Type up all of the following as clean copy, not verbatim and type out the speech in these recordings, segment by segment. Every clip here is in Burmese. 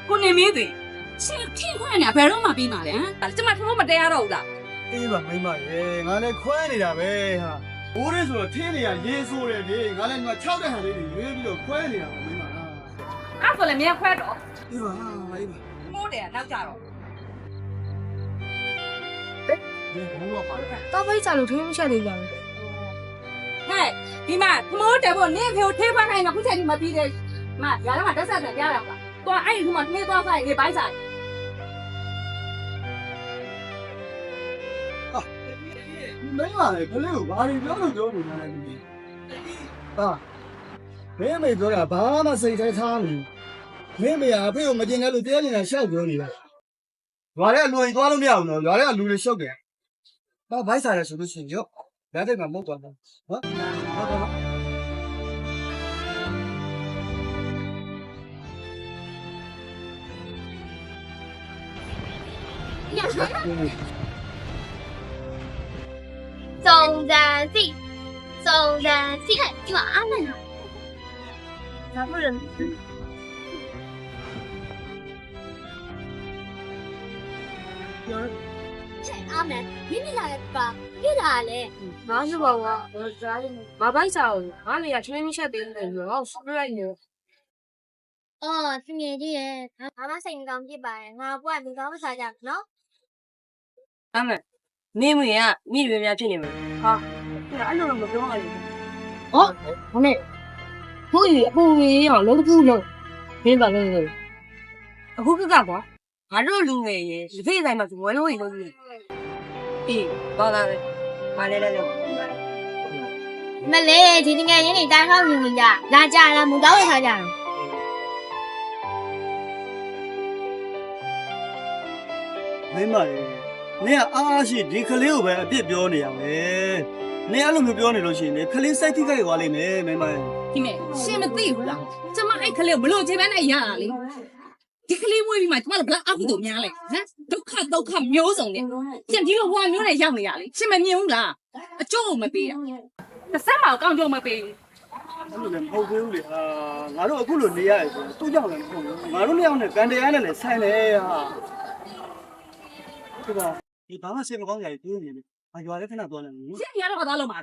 ကိုနေမင်းတွေရှင်ထင်ခွင့်နေဘယ်တော့မှပြီးမှာလဲဟမ်ကျမထမမတဲရတော့ဘူးလား အေးပါမိမရေငါလည်းခွဲနေတာပဲဟာဘိုးလေးဆိုတော့ထင်းနေရရေးဆိုးတယ်လေငါလည်းငါ6တဲ့ဟာလေးတွေရွေးပြီးတော့ခွဲနေတာပါမိမလား အဲ့ဆိုလည်းမြန်ခွဲတော့ အေးပါအေးပါ မိုးတယ်နောက်ကြတော့ ဒီဘောကပါလေ တော့ဖိတ်စားလို့ထင်းမချက်သေးကြဘူး ဟဲ့ဒီမှာထမိုးတယ်ဖို့နင်းဖေကိုထေးပွားခိုင်းတော့ခုချက်ဒီမပြီးသေးမရတော့မှတက်ဆက်တယ်ပြရအောင်လားတော့အဲ့ဒီခုမှထေးသွားဆိုင်နေပိုင်းဆိုင် မိမလေခလေးကိုဘာတွေပြောလို့ပြောနေတာလဲဒီဟာမင်းမေပြောတာဘာမှစိတ်ထဲထားနေမင်းမေကအဖေကိုမကျင်တယ်လို့ပြောနေတာရှောက်ပြောနေတာရွာထဲအလွန်သွားလို့မရဘူးနော်ရွာထဲကလူတွေရှောက်တယ်ဘာဘိုက်စားရဆိုလို့ရှိရင်ရောလက်ထက်ကမဟုတ်သွားဘူးဟုတ်ဟုတ်ပါ 总在地，总在地，就阿门了。咱不忍。这阿门，你们来吧，你来嘞。 ငါစပါကဒါလည်းမပိုက်စားဘူးငါလည်းထင်းမချက်သေးတယ်ဆိုတော့ဆူလိုက်နေ 哦，今年的人，妈妈生刚几百，我不爱你刚不啥讲喏。 အမေမိမကမိရွေးများဖြစ်နေမှာဟာအဲ့လိုတော့မပြောရဘူးဟောဟိုနေကိုကြီးအပူကြီးရောလုံးတစ်ခုလုံးပြင်းပါလို့အခုကကွာငါတို့လူငယ်ရေဒီဖိတ်ဆိုင်မှာဝဲလို့ရင်လို့အေးပါလာတယ်ပါလေလေ မလေးဒီငယ်ရင်းနေတိုင်းဟောက်နေကြလာကြလားမတော်ရထားကြတော့ မိမရေနင်ကအားရှိဒီကလေးကိုပဲအပြစ်ပြောနေရမယ်နင်အဲ့လိုမျိုးပြောနေလို့ရှိရင်လေကလေးစိုက်ထိခိုက်သွားလိမ့်မယ်မိမရေ ဒီမဲ့ရှင်မသိဘူးလားကျမအဲ့ခလေးကိုဘလို့ချိန်ပန်းနဲ့ရတာလေဒီကလေးမွေးပြီးမှကျမတို့ဘလောက်အကုသို့များလဲဟမ်ဒုက္ခမျိုးစုံနဲ့ရှင်ဒီလိုဟွာမျိုးနဲ့ရောက်နေရလေရှင်မမြင်ဘူးလားအကျိုးကိုမပေးတာတစ်စက်မှကောင်းကျိုးမပေးဘူး အဲ့လိုလည်းမဟုတ်သေးဘူးလေဟာငါတို့အခုလိုနေရရဆိုသူ့ကြောင့်လည်းမဟုတ်ဘူးငါတို့နှစ်ယောက်နဲ့ကန်တရားနဲ့လည်းဆိုင်တယ်ဟာဒီဘာမှစိတ်မကောင်းကြရည်ပြင်းနေတယ်အရွာလည်းခဏသွားနေတယ် ရှင်ရတော့သွားလို့မှာ ဩ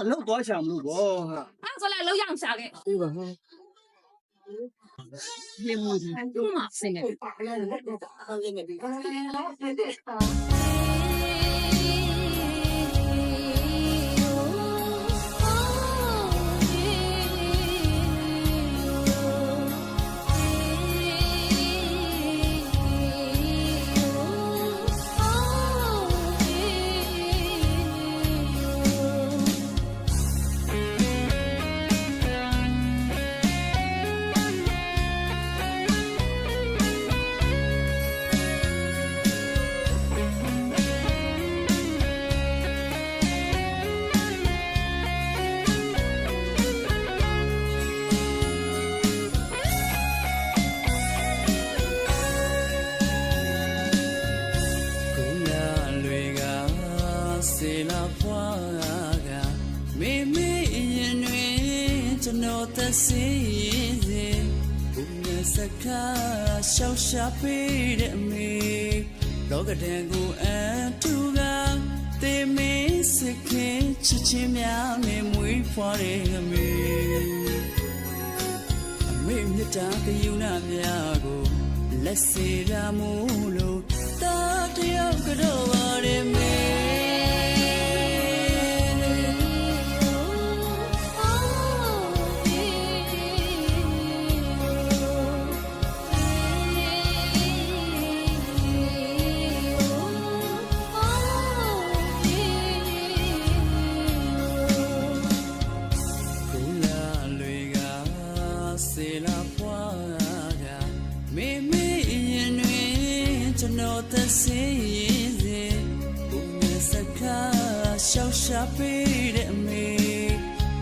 အလောက်သွားချင်မလို့ဘောဟာ အဲ့ဆိုလည်းအလုံးရအောင်ရှာခဲ့ အေးပါဟာ လေမူဒီဒီမှာစင်နေစီစဉ်ဘုရားစကားရှောက်ရှာပေးတဲ့အမေလောကတန်ကိုအတူကတေမင်းစခင်ချစ်ချင်းများနဲ့မွေးဖွားတဲ့အမေမြတ်တာကယူနာများကိုလက်စေရာမို့လို့တာတယောက်ကတော့ပါတယ်မေ ရှောက်ရှာပေးတဲ့အမေ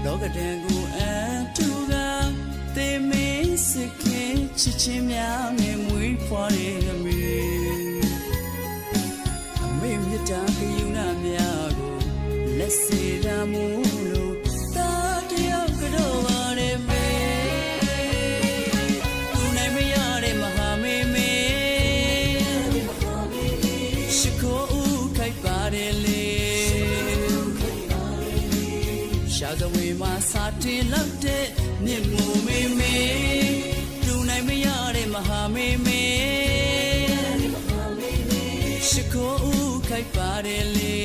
လောကတန်ကိုအတူကတေမင်းစခင်ချစ်ချင်းများနဲ့မွေးဖွားတဲ့အမေမြတ်တာကယူနာများကိုလက်စေရာမို့လို့တာတယောက်ကတော့ပါတယ်မေသူနိုင်မရတဲ့မဟာမေ မှာစာတင်လောက်တဲ့မြင့်မှုမေမေလူနိုင်မရတဲ့မဟာမေမေရှိခိုးဦးခိုက်ပါတယ်လေ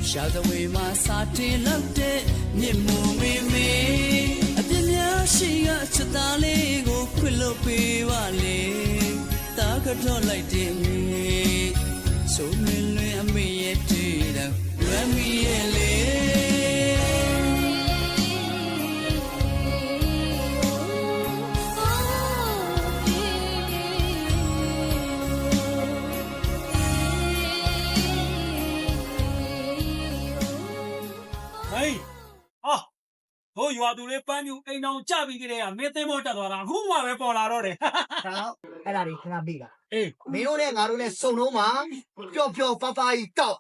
ရှာသဝေမှာစာတင်လောက်တဲ့မြင့်မှုမေမေအပြစ်များရှိကချက်သားလေးကိုခွင့်လို့ပေးပါလေတားကတော့လိုက်တဲ့မေဆိုမင်းလွင်အမေရဲ့တေးတော့လွမ်းမီရဲ့လေတို့ရွာသူလေးပန်းပြူအိမ်အောင်ကြပြီးကြတဲ့ကမင်းသိမ်းဖို့တက်သွားတာအခုမှပဲပေါ်လာတော့တယ် ဟောအဲ့ဒါတွေခဏပြီးတာအေးမင်းတို့နဲ့ငါတို့နဲ့စုံတော့မှာပျော့ပျော့ဖားဖားကြီးတောက်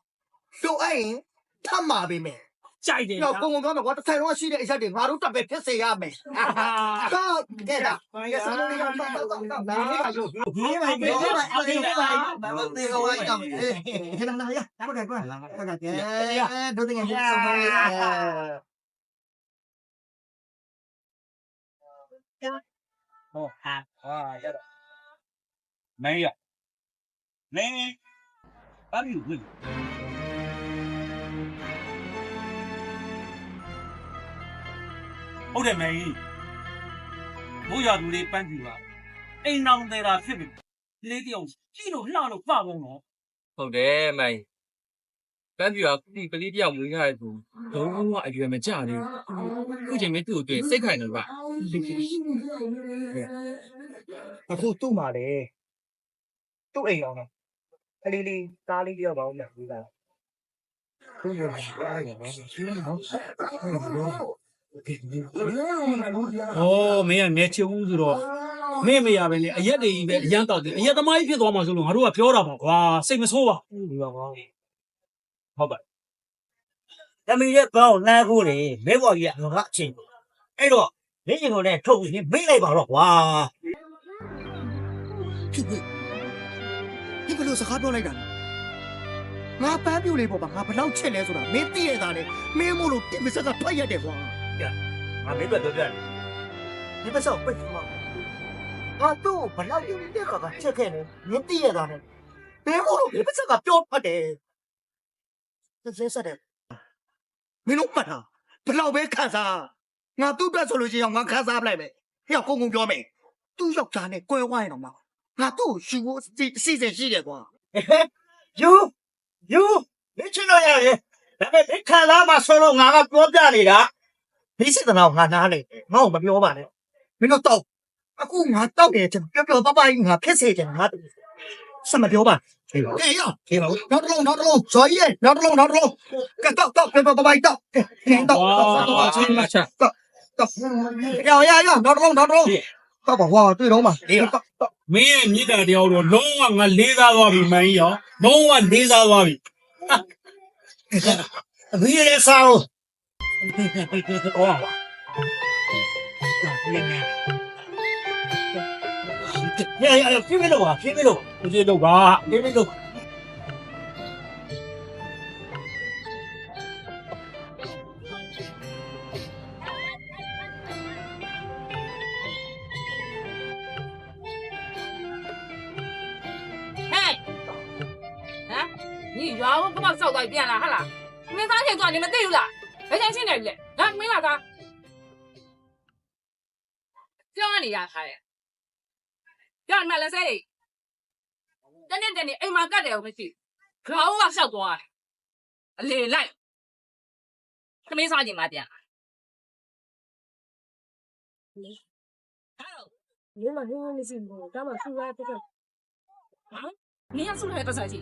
တို့အဲ့ရင်ထမ်းပါပေးမယ် ကြိုက်တယ် တော့ကိုပြောမယ်ကွာတစ်ဆိုင်တော့ရှိတဲ့အချက်တွေငါတို့တက်ပဲဖြစ်စေရမယ်တော့ကဲတာကဲစလုံးလေးကတော့နားလေးကရုပ်ဒီမှာဒီမှာအလေးပါမတေကောင်းအောင်ဟဲ့နားရတော့ကဲကွာကဲတို့တင်ရအောင်ဟောဟာရတော့မင်းရမင်းဘာလို့ဝင်ဟုတ်တယ်မင်းဘိုးရသူလေးပန်းပြူပါအိမ်အောင်သေးတာဖြစ်ပြီလေးတယောက်ကြည့်လို့လှလို့ပပုံတော့ ဟုတ်တယ်မိုင်ပန်းပြူကဒီကလေးတယောက်မွေးထားတဲ့သူလုံးဝအရွယ်မကျသေးဘူးခုချိန်မှသူ့အတွက်စိတ်ခိုင်နေပါ အခုသူ့မှာလေသူ့အိမ်အောင်တော့ကလေးလေးသားလေးတယောက်ပါဦးမယ်ဒီကသူ့ရဲ့အဲ့ဒါနော်ရှင်းနော် ဩမင်းကငယ်ချူးဆိုတော့မင်းမရပဲလေအရက်တွေကြီးပဲအရန်တောက်တယ်အရက်သမားကြီးဖြစ်သွားမှာဆိုလို့ငါတို့ကပြောတာပါကွာစိတ်မဆိုးပါဒီပါကွာဟုတ်ပါ သမီးရဲ့ကောင်းလမ်းကိုလေမဲဘော်ကြီးကငါအချင်းအဲ့တော့နေရင်ကိုလည်းထုတ်ပြီးမိတ်လိုက်ပါတော့ကွာ ဖြစ်ပြီဒီဘလို့စကားပြောလိုက်တာငါပန်းပြူလေးပေါ့ပါငါဘလောက်ချစ်လဲဆိုတာမင်းသိရတာလေမင်းမို့လို့တင်မစက်ကထွက်ရတယ်ကွာ ငါမင်းတို့ပြောပြတယ်ဒီပစောပိတ်မှာငါတို့ဘလောက်ယူနေတဲ့ကချက်ခဲ့နေမင်းသိရတာနဲ့ဘယ်မို့လို့ဒီပစက်ကပြောဖတ်တယ်သက်သက်တယ် မင်းတို့ပတ်တာဘလောက်ပဲခံစားငါသူ့အတွက်ဆိုလို့ရှိရင်ငါခံစားပလိုက်မယ်ဟဲ့ကုန်းကုန်းပြောမယ်သူ့ယောက်ျားနဲ့ကွဲဝိုင်းတော့မှာငါတို့ယူဖို့အစီအစဉ်ရှိတယ်ကွာ ယူမင်းချင်လို့ရရဲ့ဒါပေမဲ့ခံလာမှဆိုတော့ငါကပြောပြနေတာဒီစိတ်တော့ငါနားလေငါ့ကိုမပြောပါနဲ့ မင်းတို့တော့အခုငါတောက်တယ်ချက်ပျော်ပျော်ပပကြီးငါဖြစ်စေချင်ငါစမပြောပါဟေးရဟေးပါနောက်တစ်လုံးဇော်ကြီးရဲ့နောက်တစ်လုံးကဲတော့ပပကြီးတော့တော့တော့ချင်းမချတော့ရနောက်တစ်လုံးတော့ပါဟွာတွေ့တော့မှာ မင်းရဲ့မြစ်တာတယောက်တော့လုံးဝငါလေးစားသွားပြီမင်းရောလုံးဝလေးစားသွားပြီ အမေရဲ့ဆောင်း ရပြည့်လို့ပါပြည့်လို့ ဒီလိုပါ ပြည့်လို့ ဟဲ့ညီရွာကိုကမဆောက်သွားပြန်လာဟာလားမင်းသားချိန်သွားနေမသိဘူးလားဘယ်ချိန်ချင်းနေပြီလဲငါမင်းလာသားပြောနေရခါရဲ့ပြောမှလည်းစိတ်တနေ့အိမ်မှာကတ်တယ်မရှိခေါင်းကဆောက်သွားတယ်အလေလိုက်သမီးစားခြင်းမပြန် 你妈现在没进步，咱们出来不是？你要出来多少钱？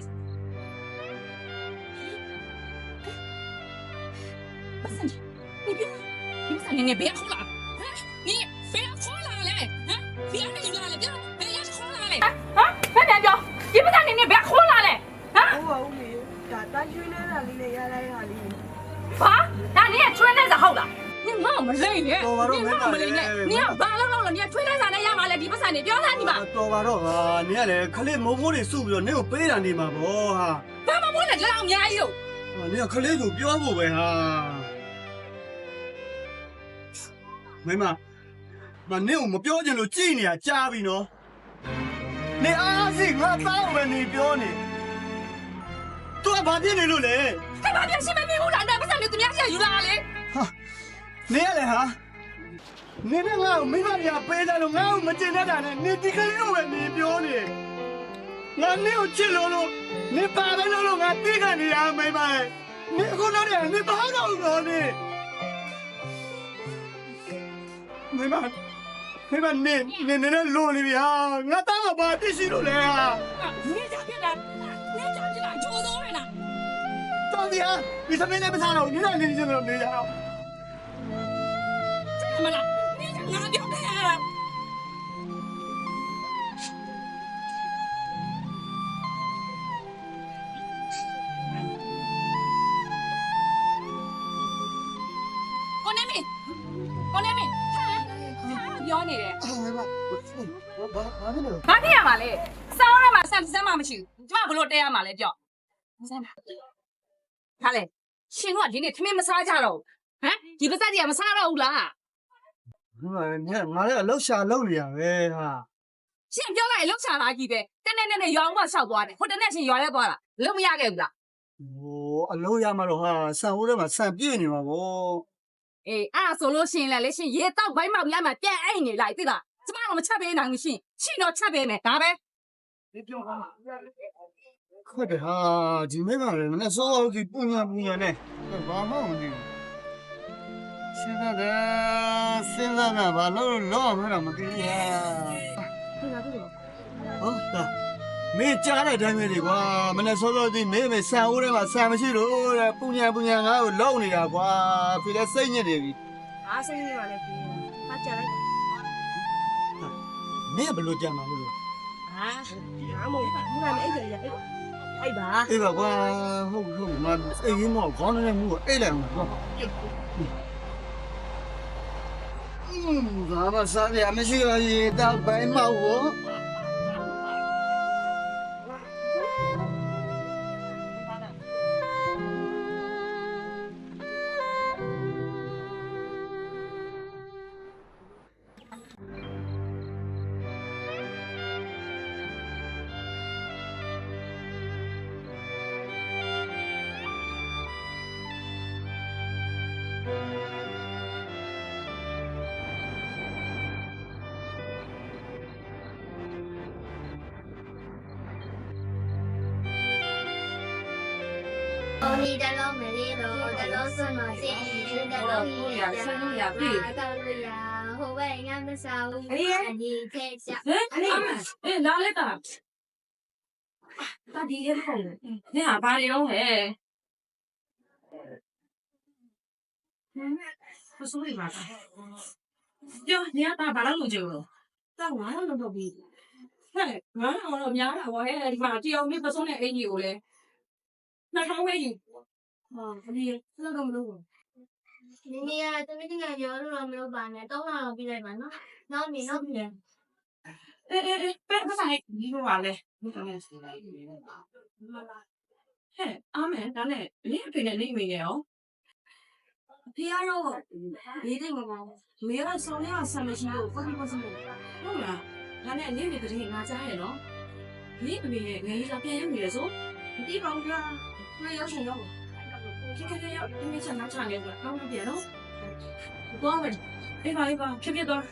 不是你别哭了，你不要哭了嘞，别那个了，别哭了嘞，快点叫，你不让你别哭了嘞，我没有，咱去那里的原来那里。那你也吹那是好了。你那么累呢？你要完了，你要吹那啥来呀嘛嘞？你不是你不要让你嘛？ တော်ပါတော့ဟာနင်ကလည်းခလေးမိုးမိုးတွေစုပြီးတော့နင်ကိုပေးတာနေမှာဗောဟာ 爸爸我来这样面有，你要可怜就表不呗哈。妹妹，妈你有没表现到几年假币呢？你阿是我早问你表呢，都要把别人路嘞。 这把变新闻没有人的，不是没有怎么样下有哪里？你来哈？你那我没法呀，背着路我没见到他呢，你这个又问你表呢？我没有去路路，你爸爸路路我这个你呀，妹妹，你可能的，你爸到我呢？妹妹，妹妹，你那路里边啊，我当我爸必须路来啊！你家别人，你家这个çoğu doğru呢？ 到底啊，你什么也不查了，你那你就没呀？ 怎么了？你家哪表妹啊？ ကိုနေမင်းထားပြောနေတယ် 妹妹，我爸那个。 ဘာဖြစ်ရမှာလဲစောင်းထဲမှာဆန်စမ်းမှမရှိဘူးကျမဘလို့တဲရမှာလဲပြောစမ်းပါထားလေရှင်တို့ကဒီနေ့ထမင်းမစားကြတော့ဘူးဟမ်ဒီပါစက်ကြီးကမစားတော့ဘူးလား 你看，俺这楼下楼里啊，喂哈。 ရှင်ပြောလိုက်လောက်ချလာကြီးပဲတက်နေနဲ့ရွာအောင်ကဆောက်သွားတယ်ဟိုတနေ့ရှင်ရွာရဲသွားတာလုံးမရခဲ့ဘူးလား 哦，楼下嘛的话，上屋的嘛，上别呢嘛不。 အေးအဲ့ဆိုလို့ရှင်လေရှင်ရေတောက်ဘိုင်းမောက်ရမှာပြန်အိတ်နေလိုက်သိလားကျမတော့မချက်ပေးနိုင်ဘူးရှင်ရှင်တော့ချက်ပေးမယ်ဒါပဲ 快点哈，今天嘛人那说好去不年呢，那忙忙的。现在呢，把楼没那么给呀。哦，对，没家来单位的话，没那说到的没上屋的嘛，上不去路，不年俺有老的呀，话回来生意的。 အားစိတ်နေပါလေပြီ။အားကြလိုက် 你也不落家嘛，不是？ ။ဟာ။အားမဟုတ်ဘူး။ဘာလဲအဲ့ဒါရအဲ့ပါ 哎个我好嘛，哎一毛搞那木哎来嘛，咱们三天没去了，一大白毛我。 你的老美丽罗的老什么心，的老一呀，高路呀，后背俺们少，你太小。 အေးလာလိုက်တာတာဒီရဲ့ဖုန်းနေဟာဘာတွေတော့ဟဲ့不是为嘛ပြောနေရတာဘာလို့လုပ်ကြလို့ ။တော့ငါတော့လုပ်ပြီ ဟဲ့ငါတော့များတာဗောဟဲ့ဒီမှာတယောက်မျိုးပစုံးတဲ့အင်ကြီးကိုလေနှာခေါင်းဝဲကြီး ။ဟာဒီလောက်တော့မလုပ်ဘူး 你呀，这边那个有路没有办呢，到哪了比来办呢？那你那边。 အေးပဲဘာဆိုင်ဒီလိုပါလေဘယ်ကောင်လဲဟဲ့အာမန်ဒါနဲ့လင်းအဖေနဲ့နေမိရဲ့ရော ။ဖေကတော့ဒီတိတ်မကောင်း။မေကဆောင်းရဆမ်းမရှိလို့ပတ်ပြီးပတ်စလို့ ဟုတ်လားဒါနဲ့လင်းနေတည်းငါကြားရနော်လင်းအဖေနဲ့ငယ်ကြီးကပြန်ရနေရဆို မတိပါဘူးကြာ။ကိုရောက်ရှင်ရောက် ခက်ခက်ရောက်ဒီနေ့ချက်နောက်ချနေတော့ကောင်းမပြေနော်သွားမယ်အေးပါဖြစ်ဖြစ်သွား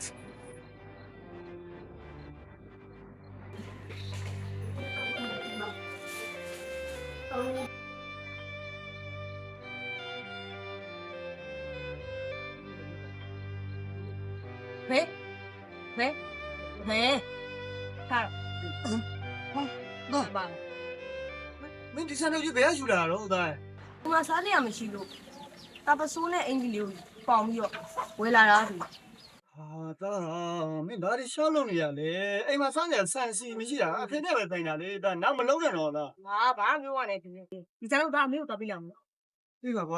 ဘယ်ဟာ 那ပါ 没第三天就别去了，老大。 ဒီမှာစားနေရမရှိလို့တာပစိုးနဲ့အင်ဂျီလေးကိုပေါင်ပြီးတော့ဝေလာတာဒီ 啊，当然，没哪里小龙的呀嘞，哎嘛，上年山西没去啊，肯定会在那里，但那么老人了的， ငါဘာမျိုးကနေဒီစားလို့ဒါအမေကိုတော်ပြလိုက်အောင် 这个吧。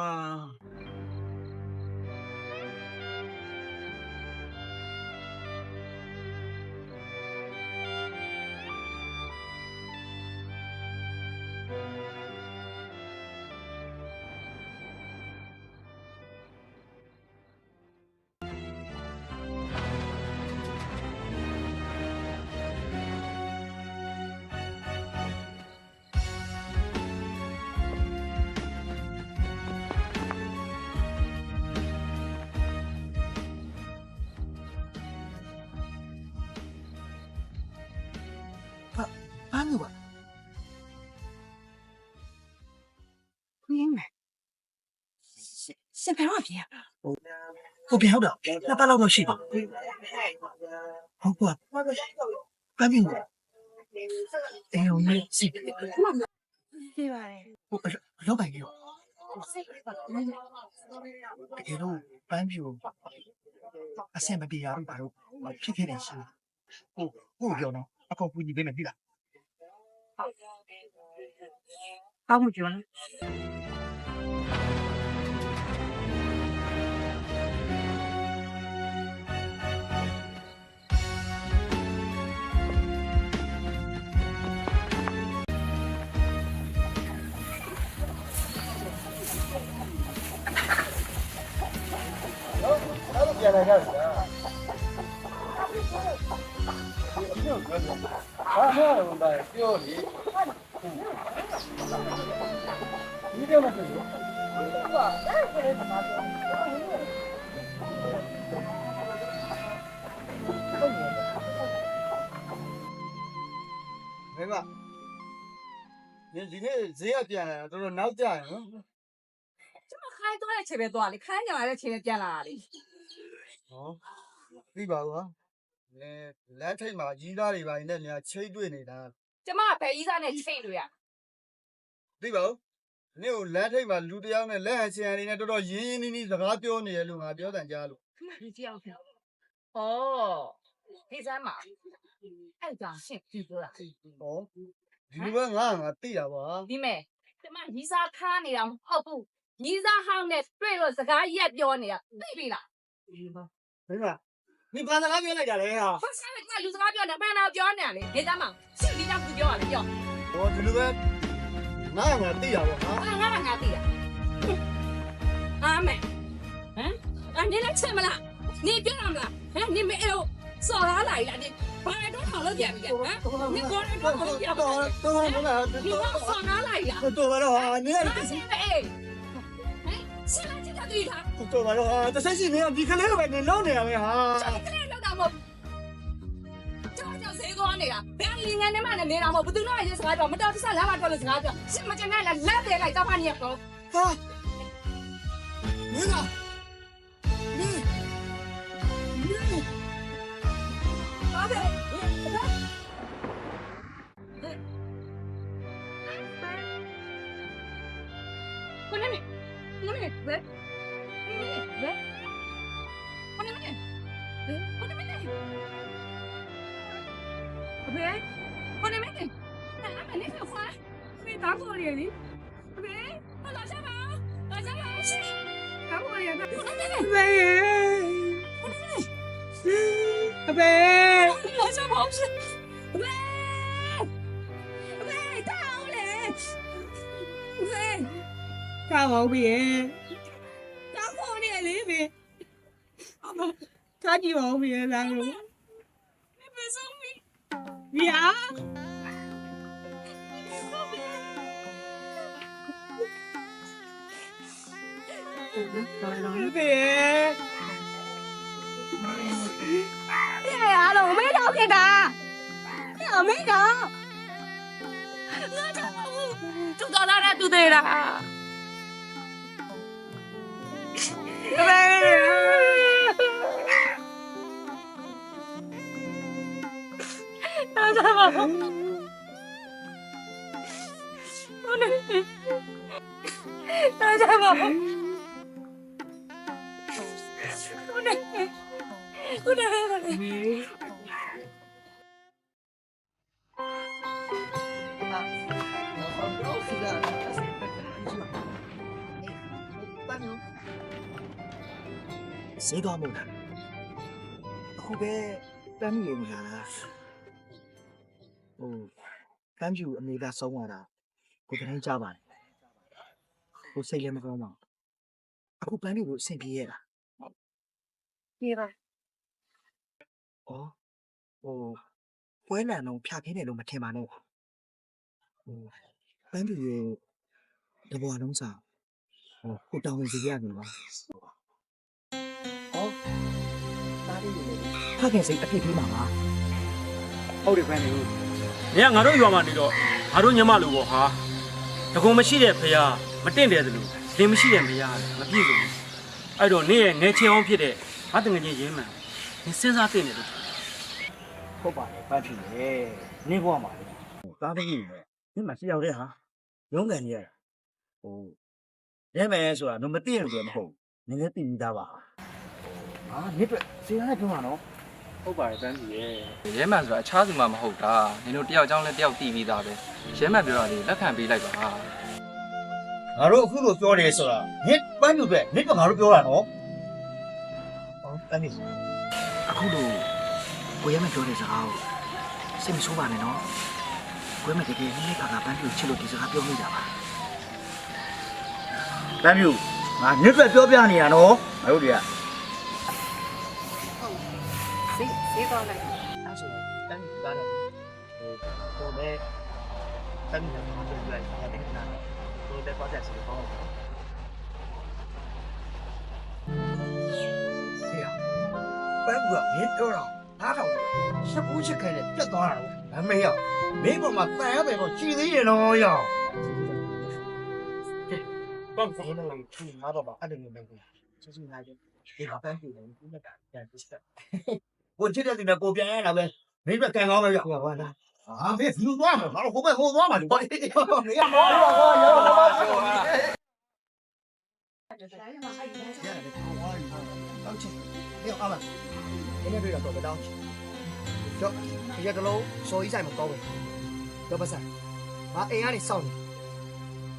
ဘာမျိုးပါ 不应该。先别忘别。 ဟိုပြန်ဟုတ်တော့နှစ်ပတ်လောက်တော့ရှိပါဟုတ်ကွာဘာမျိုးလဲအေးဟိုမေးစီ 对吧？ ဟိုလောက်ပိုင်ရောတကယ်တော့ပန်းပြူအဆင်မပြေရတော့ဘာလို့ဖြစ်ခဲ့တယ်ရှိဟုတ်ပြောနော်အကောက်ပူကြီးပေးမယ်ပြီလား 包不住了。 အဲ့လိုပြန်လာကြပြီလားဟာဟဲ့ဘာပြောလေဒီတော့မပြောဘူးမင်းကဒီနေ့ဈေးကပြန်လာတော့တော်တော်နောက်ကျရနော် ကျမခိုင်းသွားတဲ့ချိန်ပဲသွားလေခိုင်းကြလာတဲ့ချိန်ပဲပြန်လာတာလေ ဟောသိပါဘူးဟာလမ်းထိပ်မှာကြီးသားတွေပါနဲ့များချိတ်တွေ့နေတာ ကျမကဘယ်ကြီးစားနဲ့ချိန်လို့ရ သိပါဘူးနေ့ကိုလမ်းထိပ်မှာလူတစ်ယောက်နဲ့လက်ဟန်ချင်ရနေနဲ့တော်တော်ရင်းရင်းနှီးနှီးစကားပြောနေရလို့ငါပြောတန်ကြားလို့ ခမကြီးကြောက်ပြန်ဩဒီစမ်းမှာအဲ့ဒါရှင့်ကြည့်ပြောတာ ဟောဒီလိုပဲငါသိတာပါ ဒီမဲ့ကျမရီးစားခါနေတာမဟုတ်ဘူးရီးစားဟောင်းနဲ့တွေ့လို့စကားရက်ပြောနေတာသိပြီလား မင်းက你把那个表来家来呀？ ဘာစားလဲကျမလူစကားပြောနေပန်းတော့ပြောနေလေဒီစမ်းမှာရှင့်ဒီတော့သူပြောရလေပြော 我这里边，俺对呀我啊， ငါသိတာအာမဲဟမ်အနေနဲ့ချက်မလားနေပြောရမလားဟမ်နေမအဲ့လိုစော်လာလိုက်လားဒီဘာတော့ထောင်လို့ပြန်ပြီဟမ်နေကောတော့ထောင်လို့ပြန်ပြီ 都你往放哪来呀？多完了啊！你哪是呗？哎，现在这条对他，多完了啊！这三十年你看那个呗，你老年了哈。这个人老大么？这叫谁讲的呀？别人领俺那妈的没让么？不都那些啥叫？没到这啥两万多的啥叫？什么叫俺来来得来找把你搞？啊，那个，你，啥呗？我那里，我那里，喂，喂，我那里，我那里，喂，我那里，那俺们那个花，没打过脸哩，喂，我老乡吧，老乡吧，是，打过脸的，我那里，喂，我那里，喂，老乡吧，是，喂，喂，打我嘞，喂。 干毛病，打过脸里面，他几毛病然后你别生病，呀，别，别呀了，我没找给他，我没找，我找我，就到那就对了。 大家好，大家好，谁搞木的？后边搬米不下来。哦，搬米没得烧完了，我给你加班。我谁也没搞嘛。我搬米我先毕业了。对吧？哦，哦，回来弄片片的弄没听嘛弄。哦，搬米这不弄啥？哦，我当回是这样的嘛。 ဖခင်စိတ်အဖြစ်ပြီးမှာပါဟုတ်တယ်ခွန်းနေ နေကငါတို့ရွာမှာနေတော့ငါတို့ညမလိုပေါ့ဟာတကုံမရှိတဲ့ဖရာမတင့်တယ်သလိုလင်းမရှိတဲ့မရမပြည့်စုံဘူးအဲ့တော့နေရဲ့ငယ်ချင်အောင်ဖြစ်တဲ့ငါတငယ်ချင်းရင်းမှန်နေစဉ်းစားသိနေလို့ ဟုတ်ပါတယ်ပတ်ဖြစ်လေနေဘွားမှာသားတကြီးနဲ့ဒီမှာရှင်းရောက်တဲ့ဟာရုံးကန်ကြီးရတာဟိုရဲမယ်ဆိုတာတော့မသိရလို့မဟုတ်နည်းနည်းသိပြီးသားပါဟာနေအတွက်စီရတဲ့ပြောမှာနော် ဟုတ်ပါတယ်တန်းကြီးရဲ့ရဲမှန်ဆိုတာအခြားသူမှမဟုတ်တာနင်တို့တယောက်အကြောင်းလဲတယောက်တည်ပြီးသားပဲရဲမှန်ပြောတာလေလက်ခံပေးလိုက်ပါ ငါတို့အခုလိုပြောတယ်ဆိုတာနစ်ပန်းလူတွေနစ်ကငါတို့ပြောတာနော်ဟောတန်းကြီး အခုလို့ကိုရဲမပြောတဲ့စကားကိုစိတ်မဆိုးပါနဲ့နော်ကိုရဲမတကယ်နည်းနည်းခါခါပန်းပြူချစ်လို့ဒီစကားပြောမိတာပါ တန်းမျိုးငါနစ်အတွက်ပြောပြနေရနော်ငါတို့တွေက စေးသွားလိုက် အဲ့ဆိုတန်းကြီးသားတယ်ဟိုပဲတန်းကြီးကပြောပြလိုက်တယ်တဲ့နာဟိုတဲ့ပတ်သက်စီပေါ့ဆရာပန်းကမင်းပြောတော့နားထောင်ရှစ်ဘူးချစ်ခဲ့တဲ့ပြတ်သွားတာတော့မမေရောက်မင်းပေါ်မှာတန်ရပဲတော့ကြည်သေးတယ်နော်ရောက်ဘာလို့လဲချီငါတော့ပါအဲ့လိုမျိုးပဲကျေးဇူးများတယ်ဒီကပန်းပြူတယ်ဒီကပြန်ပြစ်တယ်ကိုချစ်တဲ့သူနဲ့ကိုပြန်ရတာပဲမင်းပဲကန်ကောင်းပဲရောက်ပါလားအာမင်းလူသွားမှာငါတို့ဟိုဘက်ဟိုသွားမှာဒီဘာနေရမောရောရောတောင်းချင်ဒီအောင်မဒီနေ့တွေ့တော့တောင်းချင်ကျော်ဒီရက်တလုံးစော်ကြီးဆိုင်မှာတောင်းဝင်တော့ပတ်စံငါအိမ်ကနေစောင့်နေ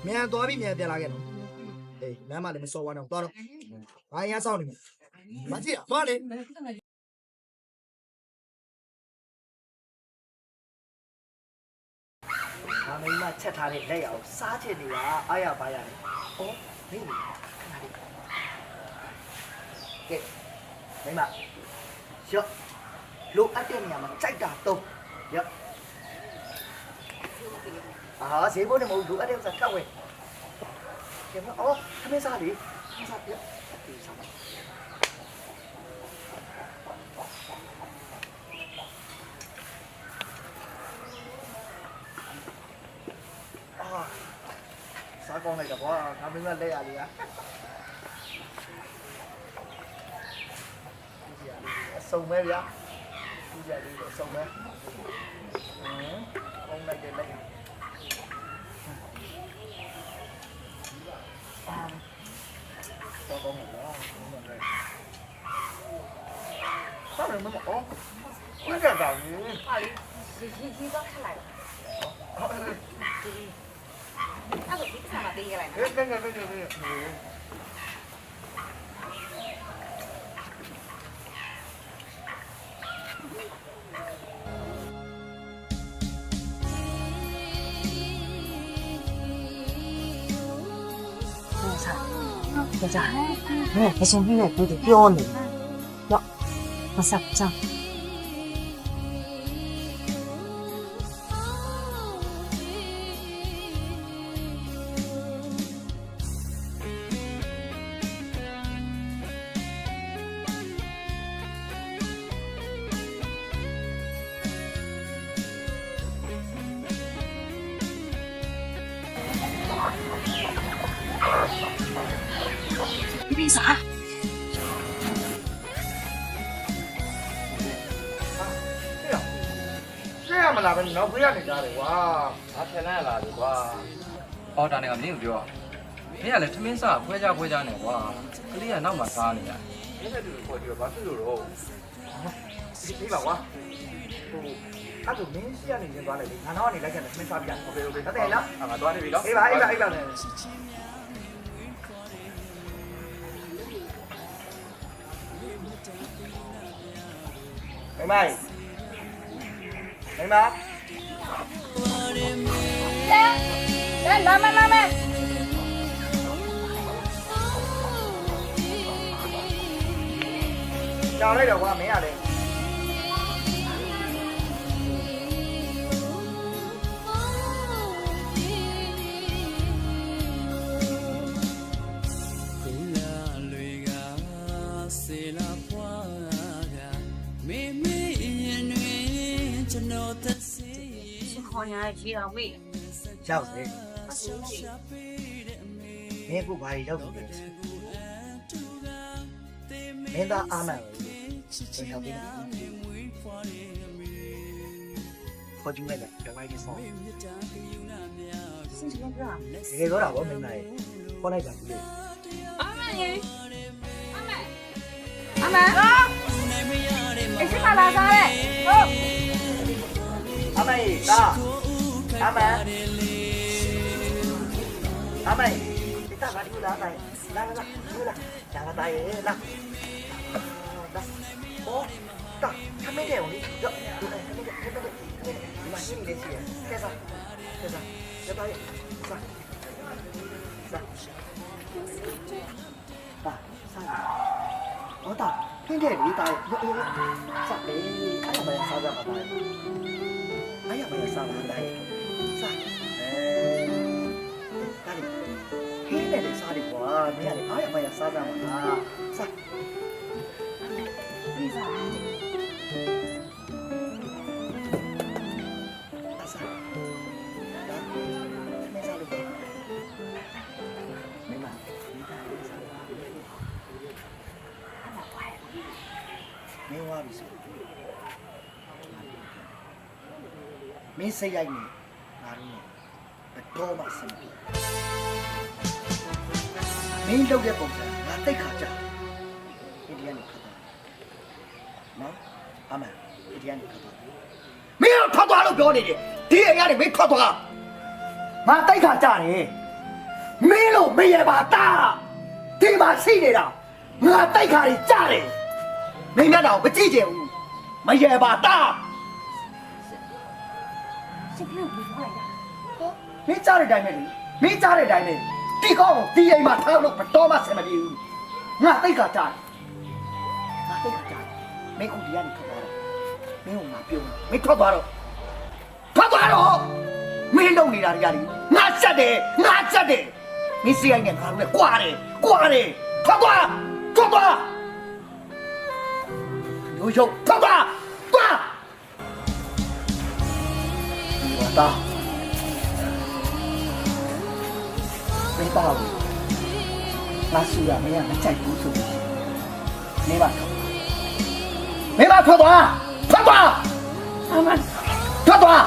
မြန်သွားပြီးမြန်ပြန်လာခဲ့တော့အေးလမ်းမလည်းမစော်ဝါတော့သွားတော့ငါအိမ်ကစောင့်နေမယ်မကြည့်သွားလေဒါမင်းမချက်ထားတဲ့လက်ရအောင်စားချင်နေတာအားရပါရတယ်။ဟောမင်းခဏလေးကဲမင်းမရော့လိုအပ်တဲ့နေရာမှာကြိုက်တာတော့ရော့အာဈေးဘုန်းနဲ့မဟုတ်လိုအပ်တဲ့ဥစ္စာကတ်ဝဲကဲမအော်သမင်းစားလေစားပြဒီစားစားကောင်းလိုက်တော့ကွာငါမင်းကလက်ရလေးอ่ะအစုံပဲဗျာဒီကြလေးအစုံပဲကောင်းလိုက်တယ်လက်တော့ကောင်းတယ်လားစားတယ်မမအော်ဝိကြတာလေဟာလေဒီတော့ခလိုက်အဲ့ဒါဒီကစားမပေးရလိုက်နော်ကဲကြာဟဲ့အရှင်ကြီးနဲ့တူတူပြောနေတော့မဆက်ကြပြီးစားဆရာမလာပဲနောက်ဖေးရနေကြတယ်ကွာ ငါထင်လိုက်လာပြီကွာအော်ဒါနဲ့ကမင်းကိုပြောမင်းကလည်းထမင်းစားခွဲကြနေကွာကလေးကနောက်မှစားနေတာမင်းနဲ့တူကိုခေါ်ကြည့်တော့ဘာဖြစ်လို့တော့ ဒီပါကွာဟိုအဲ့ဒါမင်းရှိရနေရင်သွားလိုက်လေငါတော့ကနေလိုက်ခဲ့တယ်မင်းစားပြโอเคတတ်တယ်လား ငါသွားနေပြီနော် အေးပါနဲ့မိမလာမယ်ကြောင်လိုက်တော့ကွာမင်းရလေ ခေါ်ရရေတော်မေး ရောက်စေမင်းကဘာတွေလုပ်နေလဲမင်းသားအားမှန်ကိုရောက်ပြီခေါ်ကြည့်လိုက်တယ်မိုက်ကြီးဆောင် စင်စလုံးပြ တကယ်တော့တာဗောမင်းသားရေခေါ်လိုက်ပါဘူးလေ အမရေအမအစ်မလာစားတဲ့ဟုတ် အမေတာအမေဒီတာဘာဒီလာတိုင်းလာလာလာတိုင်းလာโอ้တာทำไม่ได้หรอนี่เดี๋ยวมาที่นี่เลยสิแค่ซะจะไปซะตาซะอ๋อตาเพ่งได้ดิตาซะเลยအဲ့ဒါမှစားကြပါလားအဲ့ရမှစားပါလားစားဒါလေဟင်းနဲ့စားတယ်ကွာမင်းကလေအားရမှစားကြပါလားစား ပြီးစား မင်းစိတ်ရိုက်နေငါတို့တော့မှစမ်းပြီမင်းလုပ်တဲ့ပုံစံငါတိတ်ခါကြဒီဒီကနေခတ်သွားနော်အမေဒီဒီကနေခတ်သွားမင်းထွက်သွားလို့ပြောနေတယ်ဒီအရာတွေမင်းထွက်သွားငါတိတ်ခါကြတယ်မင်းလို့မရပါတာဒီမှာရှိနေတာငါတိတ်ခါကြီးကြတယ်မင်းမျက်နှာကိုမကြည့်ချင်ဘူးမရပါတာ စကလုံးပြီးသွားလိုက်တာ မင်းကြားတဲ့အတိုင်းပဲလေမင်းကြားတဲ့အတိုင်းပဲဒီကောင်းကိုဒီအိမ်မှာထားလို့မတော်မှဆင်မပြေဘူးငါတိတ်ခါကြားငါတိတ်ခါကြားမင်းခုဒီကနေထွက်သွားတော့မင်းကငါပြုံးမင်းထွက်သွားတော့မင်းလုံနေတာတွေရတယ်ငါချက်တယ်မင်းစီရိုက်နဲ့ငါတို့နဲ့ကွာတယ်ထွက်သွားရိုးထွက်သွားတာမင်းပါဘူးငါဆူရမင်းကမကြိုက်ဘူးဆိုမင်းပါထွက်သွားအမထွက်သွား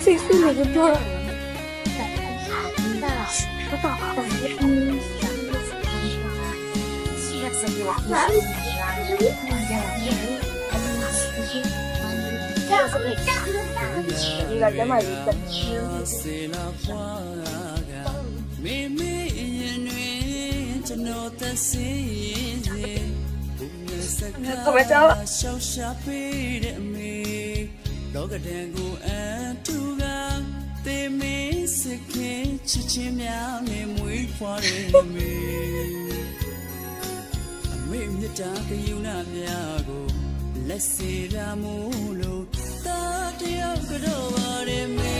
စိတ်ဆူလို့ပြောတာ 不到好，ဒီကကျမကြီးတက် စေလာဖွာကမေမေရင်တွင်ကျွန်တော်သက်စေရင်ဘုံနဲ့စကားရှောက်ရှာပေးတဲ့အမေလောကတန်ကိုအတူကတေမင်းစခင်ချစ်ချင်းများနဲ့မွေးဖွာတဲ့အမေအမေမြတ်တာကယူနာများကိုလက်စေတာမို့လို့တာတယောက်ကတော့ပါရဲမေ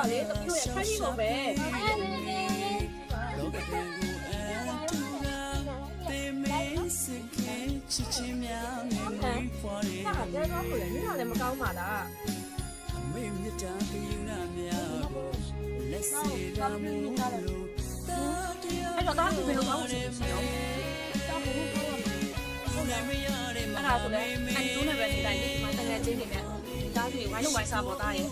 တော့လေသူတို့ရဲ့ခိုင်းကြီးကိုပဲချစ်ချင်းများနဲ့မွေးဖွားတယ် ဟာပြောတော့ကိုလည်းညလည်းမကောင်းပါလား မေမြတ်တာကယူနာများကိုလက်စေတာမို့လို့အဲ့တော့ဒါကဘယ်လိုကောင်းလဲတော့တောင်းဖို့ကောင်းပါမယ်အဲ့ဒါဆိုလည်းအန်တူနဲ့ပဲနေလိုက်ဒီမှာတကယ်ချင်းနေနဲ့ဒါတွေဝိုင်းလို့ဝိုင်းစားပေါ်သားရဲ့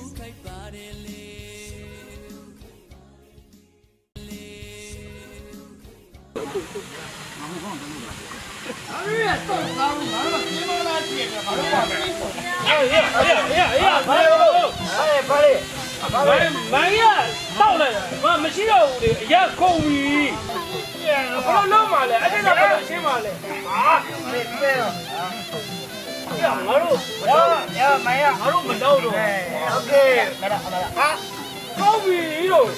哎， မိုင်းရတောက်လိုက်မမရှိတော့ဘူးလေအရက်ကုန်ပြီဘယ်လိုလုပ်မှလဲအဲ့ဒါကဘယ်လိုရှင်းမှလဲဟာငါတို့မိုင်းရငါတို့မတော့တော့โอเคမရဟာကောင်းပြီလို့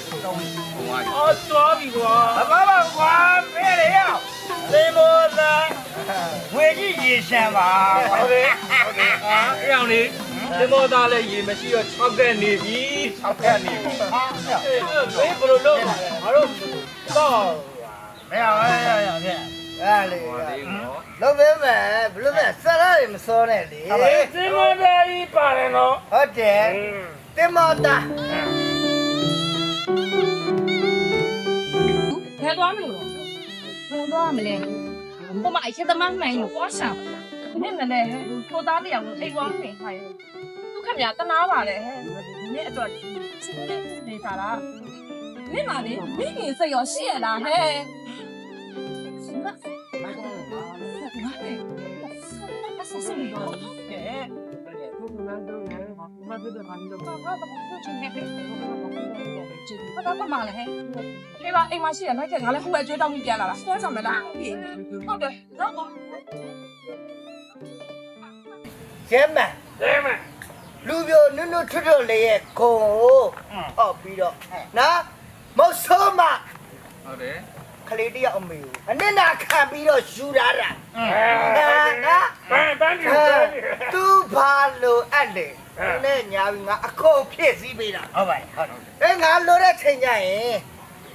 အော်သွားပြီကွာဘာကွာမဲလေရသေမောသာဝေကြီးရေရှမ်းပါဟုတ်ကဲ့ဟာအဲ့အောင်လေသေမောသာလည်းရေမရှိတော့6ကက်နေပြီ6ကက်နေပြီဟာအေးဘယ်လိုလုပ်ငါတို့တော့မရပါဘူးရခဲ့အဲ့လေလုံးပဲမယ်ဘလို့မဲ့စရရမစောနဲ့လေ သေမောသာကြီးပါတယ်နော် ဟုတ်တယ်တင်မတာ ဘယ်သွားမလို့ဘယ်သွားမလဲဟိုမှာအချက်သမားမှန်လို့ပွားရှာနင့်လည်းကိုသားတရားကိုအိမ်ဝါနေခိုင်းသူခမရတနာပါလေဟဲ့နင့်အတွက်နေစားလားနင့်မလေးမိခင်စိတ်ရောရှိရလားဟဲ့ဘာတော့မှလည်းဟဲ့ဒီပါအိမ်မရှိရလိုက်ခဲ့ငါလည်းဟိုအကျွေးတောင်းပြီးပြန်လာတာဆွဲဆောင်မလားဟုတ်တယ်တော့ ကျဲမလူပြိုနုနုထွတ်ထွတ်လေးရဲ့ခုံကိုအောက်ပြီးတော့နော်မဟုတ်ဆိုးမ ဟုတ်တယ် ခလေးတယောက်အမေကိုအနစ်နာခံပြီးတော့ယူလာတာနော်ပန်းသူဘာလို့အဲ့လေနဲ့ညာပြီးငါအကုန်ဖြည့်စည်းပေးတာဟုတ်ပါဟုတ်တယ်ငါလိုတဲ့ချိန်ကျရင်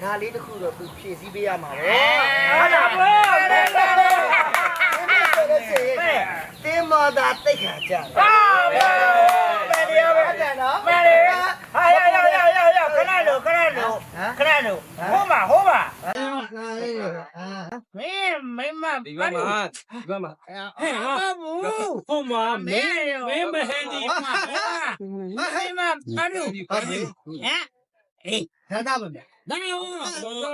ဒါလေးတစ်ခုတော့သူဖြည့်စည်းပေးရမှာပဲဟုတ်တာပဲတင်းမသာတိတ်ခါကြတယ်မယ်ရပါမယ်နော်မယ်ရဟာရခဏလို့ဟိုမှာမင်းမ ဒီဘက်မှာဟဲ့ဟာဟိုမှာမင်းမဟန်ဒီမဘာလို့အေးဒါတော့မယ်ဒါရော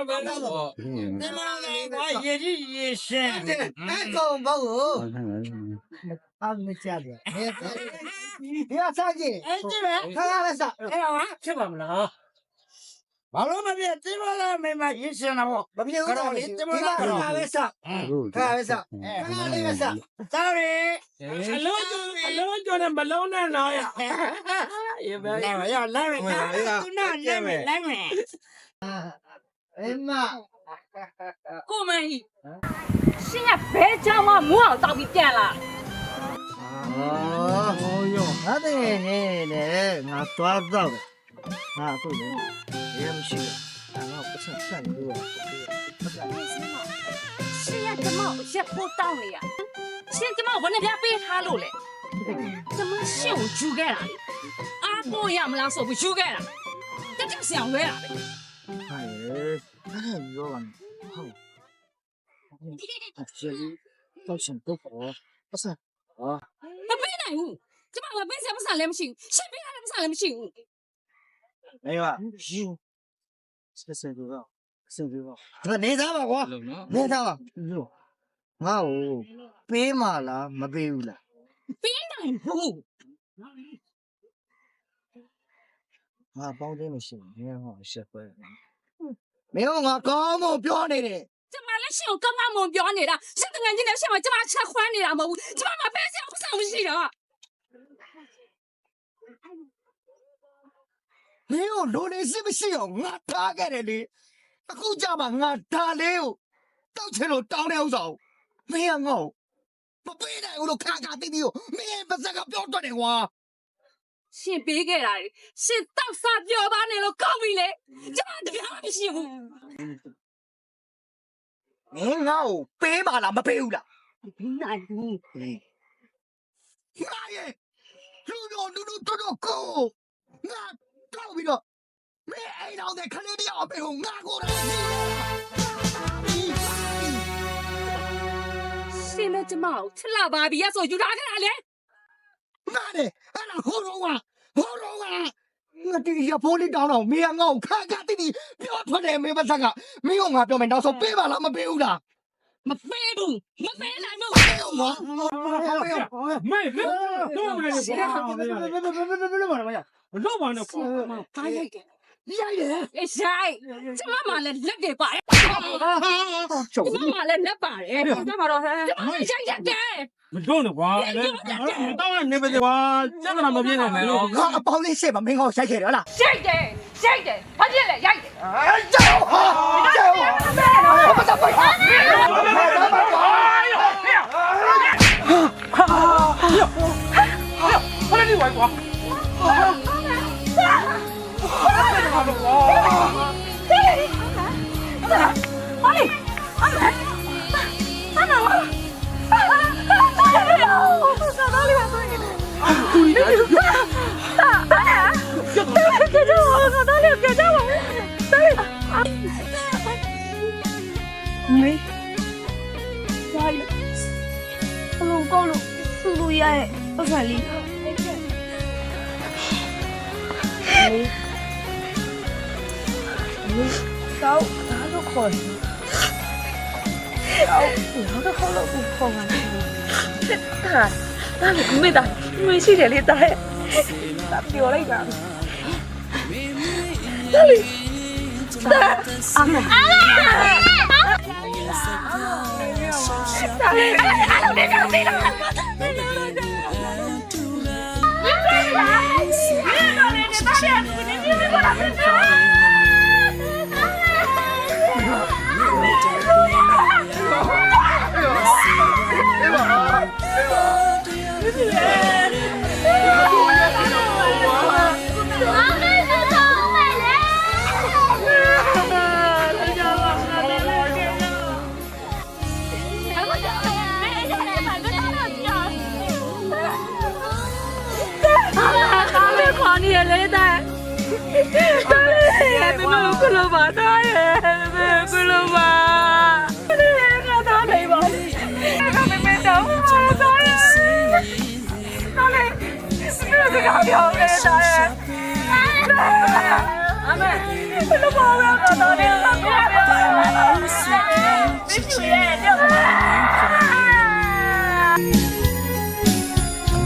ဘာရေကြီးရေရှင်းအဲ့ကောင်ဘောအားမချရတယ်ဒီအစားကြီးအဲ့ဒီပဲခါရစအဲ့ဟာချက်ပါမလားဘာလို့မပြတင်မလားမင်းမရေရှင်းတော့မပြေဘူးတော့လေတင်မလားခါရစခါရစတော်ရီအလုံးကျော်နဲ့မလုံးနဲ့တော့ရ来မယ်ခုနလိုက်မယ်အိမ်မ ကိုမန်းကြီးရှင်ကဘဲချောင်းမမူအောင်တောက်ပြီးပြန်လာ ဟောယောငါတည်းနေငါသွားတော့ငါအခုလေရေမရှိဘူးငါပတ်စံဆန်လို့ရှင်ကကျမရက်ဖို့တောင်းနေရရှင်ကျမဘယ်နှပြပေးထားလို့လဲကျမရှင်ကိုယူခဲ့တာလေအားကိုရမလားဆိုပြီးယူခဲ့တာတက်ဆောင်လွဲတာပဲ ဟာအဲ့ရောကဟုတ်ရှယ်တော့ရှင်တော့ပတ်စံမပေးနိုင်ဘူးကျမကပေးစရာပတ်စံလည်းမရှိဘူးရှင်ပေးရတဲ့ပတ်စံလည်းမရှိဘူး 没有啊，是谁知道？谁知道？这你咋吧，我你咋吧？我背嘛了，没背了。ပေးနိုင်ဘူး 我包真没行，你看我学会了。没有，我刚没表你的。ကျမလည်းရှင်ကိုကောင်းကောင်းမွန်ပြောနေတာရှင်တငယ်ချင်းနဲ့ရှင်မကျမချက်ခွမ်းနေတာမဟုတ်ဘူးကျမမပေးစရာပတ်စံမရှိတော့ 没有，罗雷是不是有我打给的哩？အခုကြမှာငါဒါလေးကိုတောက်ချင်လို့တောင်းနေဥစ္စာကိုမင်းကငေါ့မပေးနိုင်ဘူးလို့ခါခါတိတိကိုမင်းပါစကပြောတော့တယ်ကွာ ရှင်ပေးခဲ့တာလေရှင်တောက်စားပြောပါနေလို့ကောင်းပြီလေကျမတပြားမရှိဘူး မင်းငါ့ကိုပေးပါလားမပေးဘူးလား မပေးနိုင်ဘူး ငါရဲ့လူတို့တို့ကိုငါတောက်ပြီးတော့မင်းအိမ်တော်တဲ့ခလေးတယောက်အပေးကိုငါကိုယ်တိုင်နေတယ် ရှင်နဲ့ကျမကိုချစ်လာပါပြီဆိုယူထားခဲ့တာလေ ငါလေအဲ့ဒါဟိုတော့ကငါတီးရဖိုးလေးတောင်းတော့မင်းကငါ့ကိုခါခါတိတိပြောထွက်တယ်မင်းပါစကမင်းကငါပြောမယ်နောက်ဆုံးပေးပါလားမပေးဘူးလား မပေးဘူးမပေးနိုင်ဘူး 没，多少年了？老板的，ဘာရိုက်တယ်ရိုက်ကျမမလည်းလက်တွေပါတယ်ကျမမလည်းလက်ပါတယ်ကျမတော့ဟဲ့ကျမရိုက်တယ် 没动的瓜，当然你不的瓜，这个他们别的没有。 ငါအပေါင်းလေးရှေ့မှာမင်းကောရိုက်ခဲ့တယ်ဟုတ်လား ရိုက်တယ်ဘာဖြစ်လဲရိုက်တယ် ကြောက်ဟာကြောက်ဟာဘာသာပိုက်ဟာ 后来你外瓜，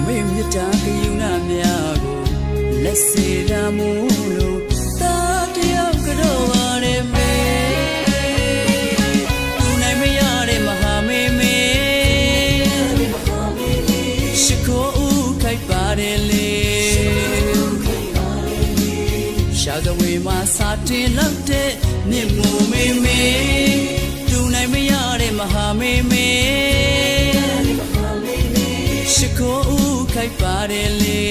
မေမြတ်တာကယူနာများကိုလက်စေရမှုလို့တာတယောက်ကတော့ပါလေမေသူနိုင်မရတဲ့မဟာမေမေရှိခိုးဦးခိုက်ပါတယ်လေရှာကဝေမှာစာတင်လောက်တဲ့မြင့်မို့မေမေသူနိုင်မရတဲ့မဟာမေမေရှိခိုးဦးခိုက်ပါတယ်လေ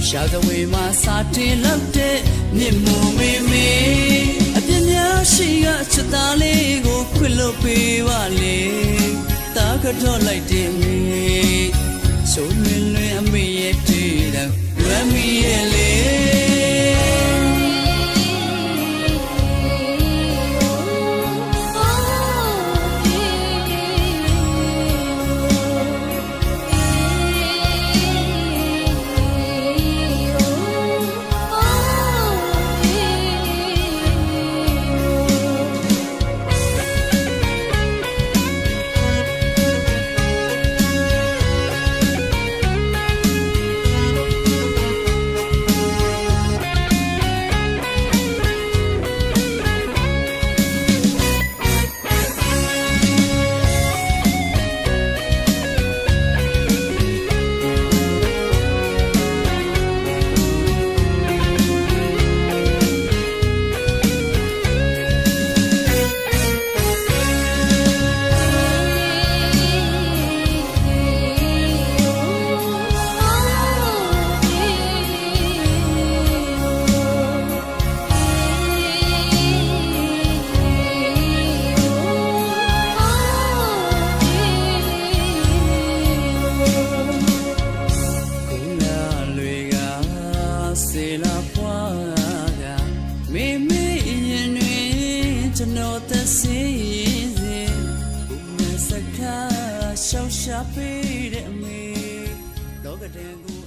ရှာကဝေမှာစာတင်လောက်တဲ့မြင့်မို့မေမေအပြင်းများရှိကချက်သားလေးကိုခွင့်လို့ပေးပါလေတာကတော့လိုက်တယ်မေဆိုလွင်လွင်အမေရဲ့တည်တယ်လွမ်းမီရဲ့လေရှောက်ရှာပေးတဲ့အမေလောကတန်ကို